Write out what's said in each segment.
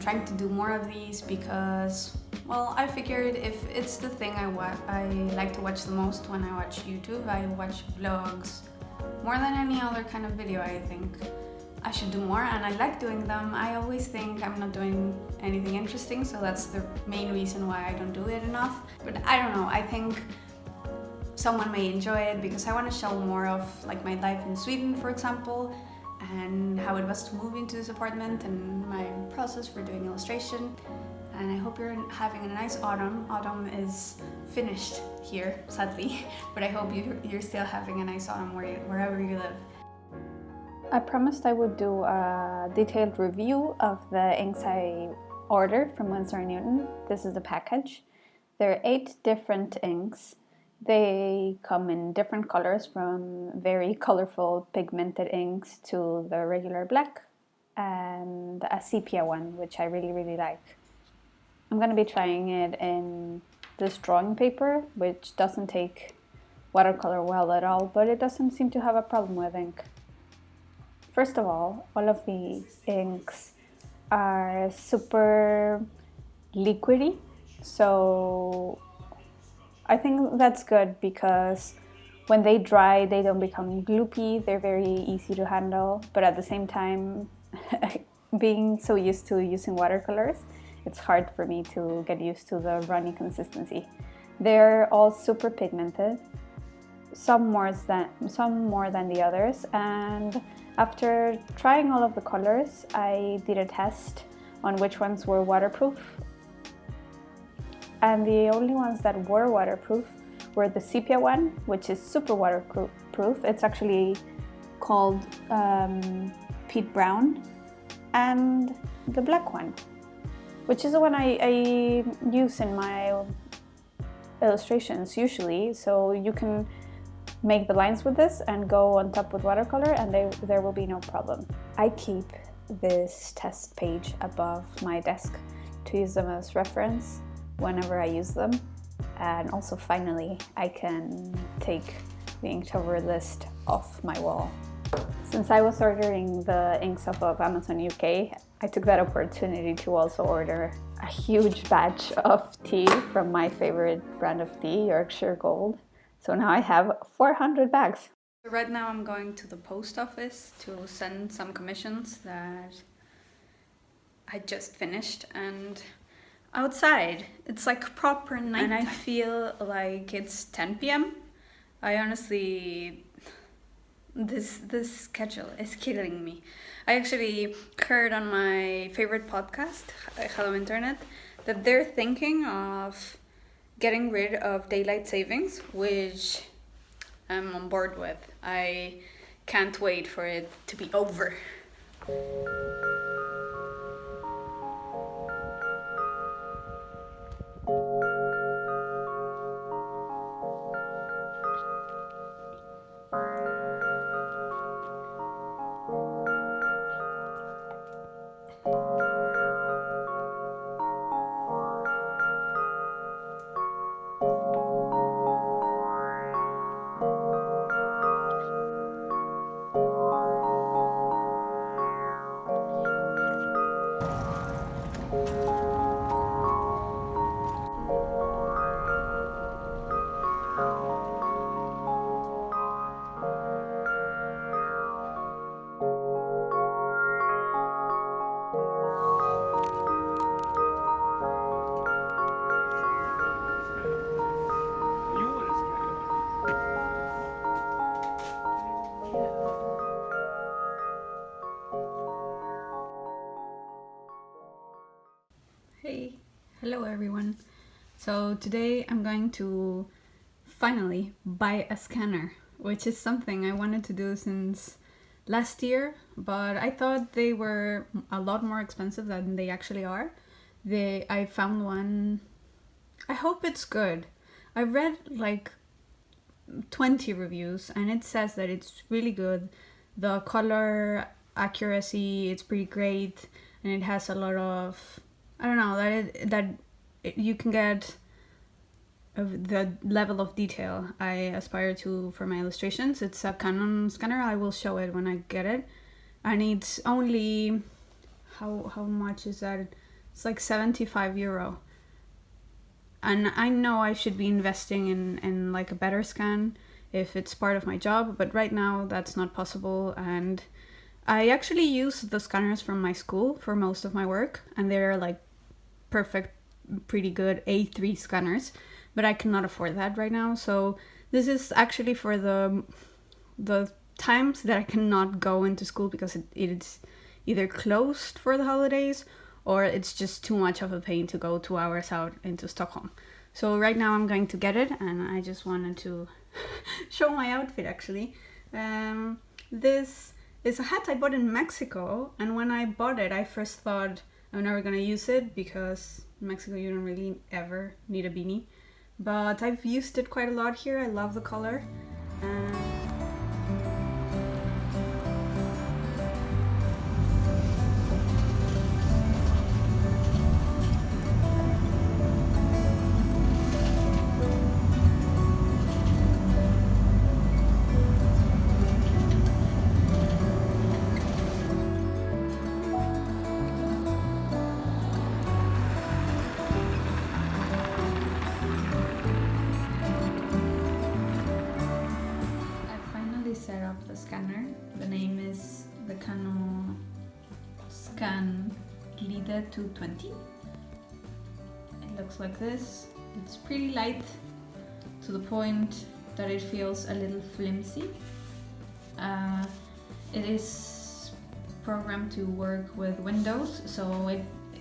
trying to do more of these because, well, I figured if it's the thing I like to watch the most when I watch YouTube. I watch vlogs more than any other kind of video. I think I should do more, and I like doing them. I always think I'm not doing anything interesting, so that's the main reason why I don't do it enough. But I don't know, I think someone may enjoy it because I want to show more of like my life in Sweden, for example, and how it was to move into this apartment and my process for doing illustration. And I hope you're having a nice autumn. Autumn is finished here, sadly, but I hope you're still having a nice autumn wherever you live. I promised I would do a detailed review of the inks I ordered from Winsor Newton. This is the package. There are 8 different inks. They come in different colors, from very colorful pigmented inks to the regular black and a sepia one, which I really like. I'm going to be trying it in this drawing paper, which doesn't take watercolor well at all, but it doesn't seem to have a problem with ink. First of all of the inks are super liquidy, so I think that's good because when they dry, they don't become gloopy. They're very easy to handle, but at the same time, being so used to using watercolors, it's hard for me to get used to the runny consistency. They're all super pigmented, some more than the others, and after trying all of the colors, I did a test on which ones were waterproof. And the only ones that were waterproof were the sepia one, which is super waterproof. It's actually called peat brown, and the black one, which is the one I use in my illustrations usually. So you can make the lines with this and go on top with watercolor, and there will be no problem. I keep this test page above my desk to use them as reference whenever I use them. And also, finally, I can take the Inktober list off my wall. Since I was ordering the inks off of Amazon UK, I took that opportunity to also order a huge batch of tea from my favorite brand of tea, Yorkshire Gold. So now I have 400 bags. Right now I'm going to the post office to send some commissions that I just finished, and outside it's like proper night, and I feel like it's 10 p.m. I honestly, this schedule is killing me. I actually heard on my favorite podcast, Hello Internet, that they're thinking of getting rid of daylight savings, which I'm on board with. I can't wait for it to be over. Hey, hello everyone. So today I'm going to finally buy a scanner, which is something I wanted to do since last year, but I thought they were a lot more expensive than they actually are. I found one. I hope it's good. I read like 20 reviews and it says that it's really good. The color accuracy, it's pretty great, and it has a lot of, I don't know, you can get the level of detail I aspire to for my illustrations. It's a Canon scanner. I will show it when I get it. And it's only, how much is that? It's like €75. And I know I should be investing in like a better scan if it's part of my job, but right now that's not possible. And I actually use the scanners from my school for most of my work, and they're like perfect, pretty good A3 scanners, but I cannot afford that right now. So this is actually for the times that I cannot go into school because it's either closed for the holidays or it's just too much of a pain to go 2 hours out into Stockholm. So right now I'm going to get it, and I just wanted to show my outfit actually. This is a hat I bought in Mexico, and when I bought it I first thought I'm never gonna use it because in Mexico you don't really ever need a beanie. But I've used it quite a lot here. I love the color. Set up the scanner. The name is the CanoScan Lide 220. It looks like this. It's pretty light to the point that it feels a little flimsy. It is programmed to work with Windows, so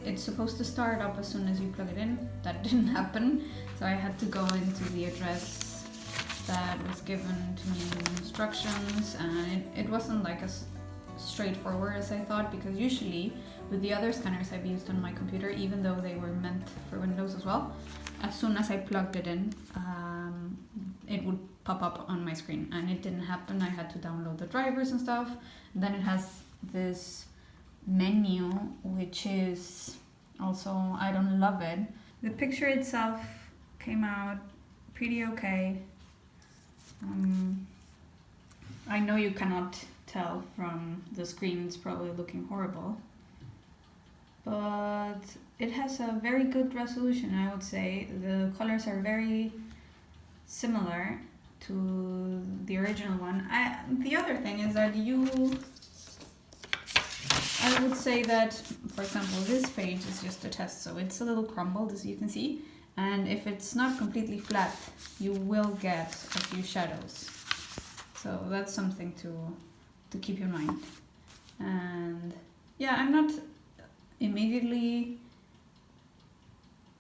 it's supposed to start up as soon as you plug it in. That didn't happen, so I had to go into the address that was given to me in instructions, and it wasn't like as straightforward as I thought, because usually with the other scanners I've used on my computer, even though they were meant for Windows as well, as soon as I plugged it in, it would pop up on my screen, and it didn't happen. I had to download the drivers and stuff. And then it has this menu, which is also, I don't love it. The picture itself came out pretty okay. I know you cannot tell from the screen, it's probably looking horrible, but it has a very good resolution, I would say. The colors are very similar to the original one. The other thing is that I would say that, for example, this page is just a test, so it's a little crumbled, as you can see. And if it's not completely flat, you will get a few shadows. So that's something to keep in mind. And yeah, I'm not immediately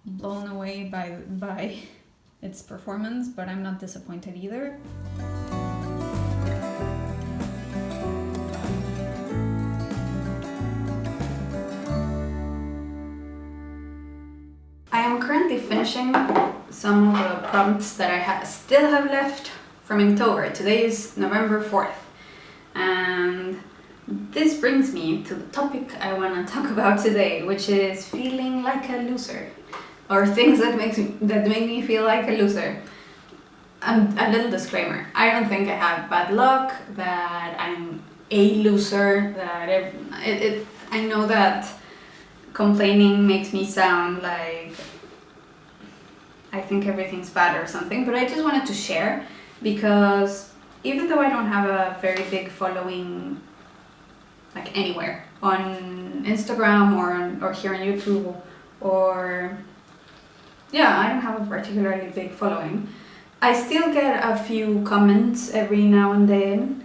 blown away by its performance, but I'm not disappointed either. I am currently finishing some of the prompts that I still have left from Inktober. Today is November 4th, and this brings me to the topic I want to talk about today, which is feeling like a loser, or things that make me feel like a loser. And a little disclaimer: I don't think I have bad luck, that I'm a loser, that I know that complaining makes me sound like I think everything's bad or something, but I just wanted to share, because even though I don't have a very big following like anywhere on Instagram or here on YouTube, or yeah, I don't have a particularly big following, I still get a few comments every now and then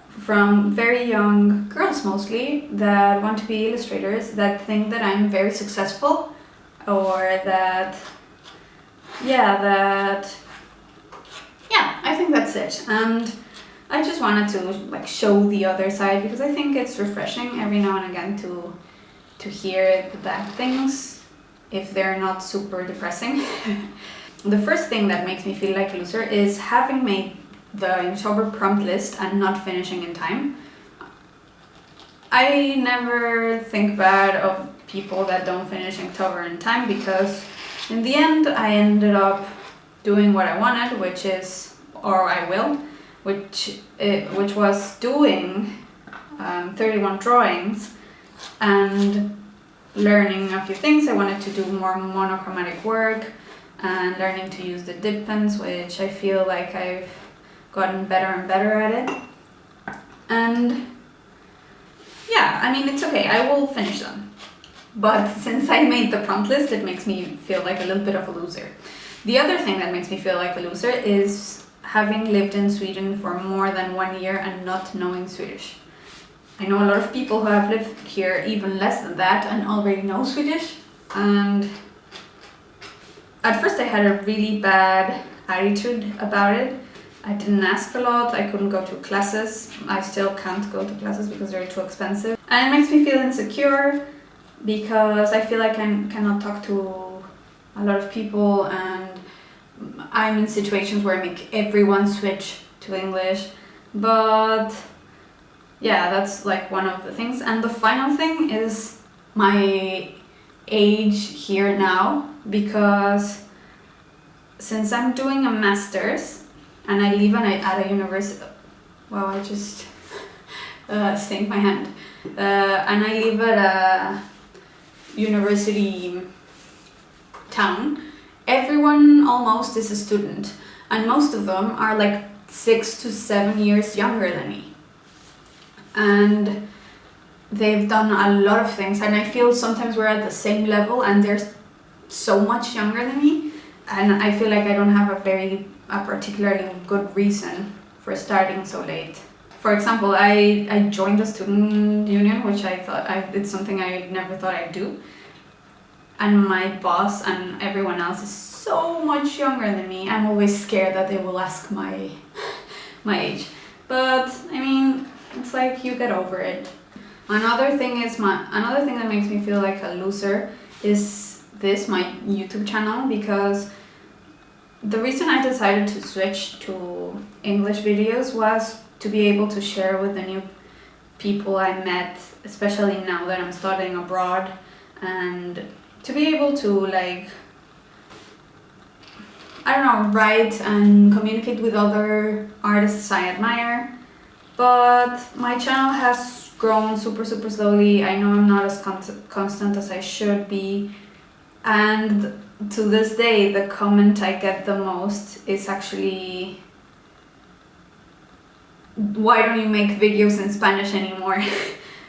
from very young girls mostly that want to be illustrators, that think that I'm very successful, or that I think that's it. And I just wanted to like show the other side, because I think it's refreshing every now and again to hear the bad things, if they're not super depressing. The first thing that makes me feel like a loser is having made the Inktober prompt list and not finishing in time. I never think bad of people that don't finish Inktober in time, because in the end I ended up doing what I wanted, which is, or I will, which was doing 31 drawings and learning a few things. I wanted to do more monochromatic work and learning to use the dip pens, which I feel like I've gotten better and better at it. And yeah, I mean, it's okay, I will finish them. But since I made the prompt list, it makes me feel like a little bit of a loser. The other thing that makes me feel like a loser is having lived in Sweden for more than 1 year and not knowing Swedish. I know a lot of people who have lived here even less than that and already know Swedish. And at first I had a really bad attitude about it. I didn't ask a lot, I couldn't go to classes. I still can't go to classes because they're too expensive. And it makes me feel insecure because I feel like I cannot talk to a lot of people, and I'm in situations where I make everyone switch to English. But yeah, that's like one of the things. And the final thing is my age here now, because since I'm doing a master's and I live at a university, wow, I just stained my hand, and I live at a university town, everyone almost is a student, and most of them are like 6 to 7 years younger than me. And they've done a lot of things, and I feel sometimes we're at the same level and they're so much younger than me, and I feel like I don't have a particularly good reason for starting so late. For example, I joined the student union, which I thought it's something I never thought I'd do. And my boss and everyone else is so much younger than me. I'm always scared that they will ask my age. But I mean, it's like you get over it. Another thing that makes me feel like a loser is my YouTube channel, because the reason I decided to switch to English videos was to be able to share with the new people I met, especially now that I'm studying abroad, and to be able to, like, I don't know, write and communicate with other artists I admire. But my channel has grown super slowly. I know I'm not as constant as I should be, and to this day the comment I get the most is actually, why don't you make videos in Spanish anymore?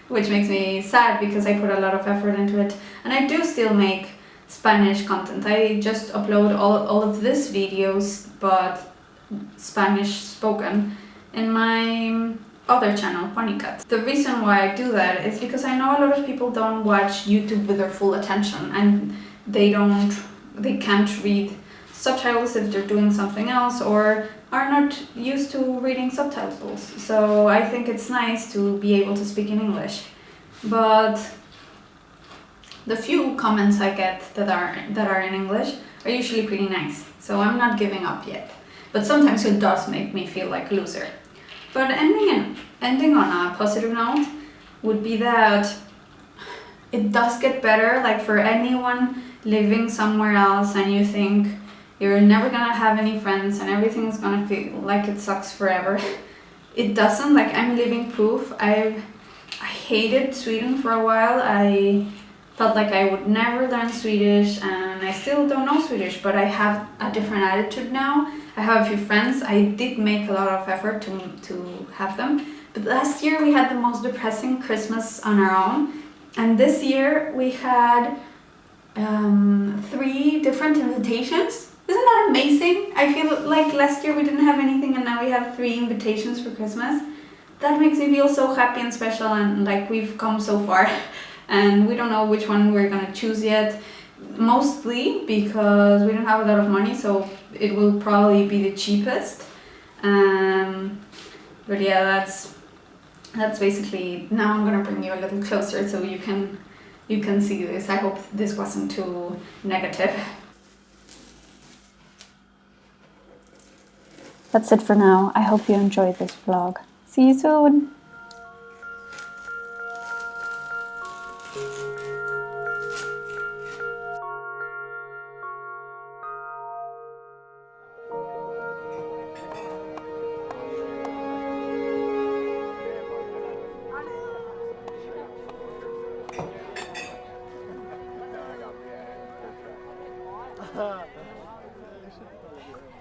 Which makes me sad because I put a lot of effort into it, and I do still make Spanish content. I just upload all of these videos, but Spanish spoken, in my other channel, Ponycut. The reason why I do that is because I know a lot of people don't watch YouTube with their full attention, and they can't read subtitles if they're doing something else, or are not used to reading subtitles. So I think it's nice to be able to speak in English. But the few comments I get that are in English are usually pretty nice. So I'm not giving up yet. But sometimes it does make me feel like a loser. But ending on a positive note would be that it does get better. Like, for anyone living somewhere else and you think you're never gonna have any friends and everything is gonna feel like it sucks forever, it doesn't. Like, I'm living proof. I hated Sweden for a while. I felt like I would never learn Swedish, and I still don't know Swedish, but I have a different attitude now. I have a few friends. I did make a lot of effort to have them. But last year we had the most depressing Christmas on our own, and this year we had 3 different invitations. Isn't that amazing? I feel like last year we didn't have anything, and now we have 3 invitations for Christmas. That makes me feel so happy and special, and like we've come so far. And we don't know which one we're gonna choose yet. Mostly because we don't have a lot of money, so it will probably be the cheapest. But yeah, that's basically. Now I'm gonna bring you a little closer so you can see this. I hope this wasn't too negative. That's it for now. I hope you enjoyed this vlog. See you soon!